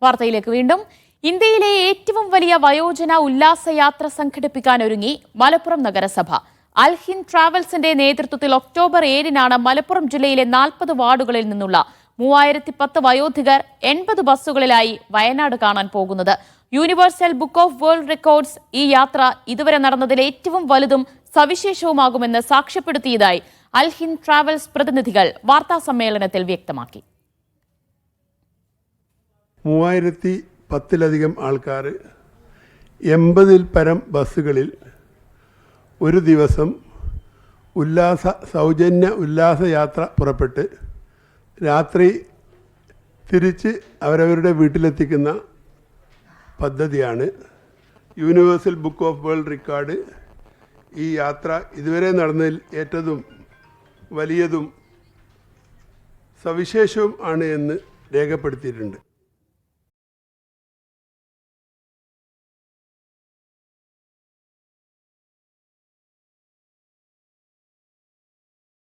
വാർത്തയിലേക്ക് വീണ്ടും. ഇന്ത്യയിലെ ഏറ്റവും വലിയ വയോജന ഉല്ലാസയാത്ര സംഘടിപ്പിക്കാൻ ഒരുങ്ങി മലപ്പുറം നഗരസഭ. അൽഹിന്ദ് ട്രാവൽസിന്റെ നേതൃത്വത്തിൽ ഒക്ടോബർ 7-നാണ് മലപ്പുറം ജില്ലയിലെ 40 വാർഡുകളിൽ നിന്നുള്ള 3010 വയോധികർ 80 ബസ്സുകളിലായി വയനാട് കാണാൻ പോകുന്നത്. Universal book of world records ഈ യാത്ര ഇതുവരെ നടന്നതിൽ ഏറ്റവും വലുതും സവിശേഷവുമാകുമെന്ന് സാക്ഷ്യപ്പെടുത്തിയതായി അൽഹിന്ദ് ട്രാവൽസ് പ്രതിനിധികൾ വാർത്താ സമ്മേളനത്തിൽ വ്യക്തമാക്കി. 3010-ലധികം ആൾക്കാർ 80-ൽ പരം ബസ്സുകളിൽ ഒരു ദിവസം സൗജന്യ ഉല്ലാസയാത്ര പുറപ്പെട്ട് രാത്രി തിരിച്ച് അവരവരുടെ വീട്ടിലെത്തിക്കുന്ന പദ്ധതിയാണ്. Universal book of world record ഈ യാത്ര ഇതുവരെ നടന്നതിൽ ഏറ്റവും വലിയതും സവിശേഷവും ആണ് എന്ന് രേഖപ്പെടുത്തിയിട്ടുണ്ട്.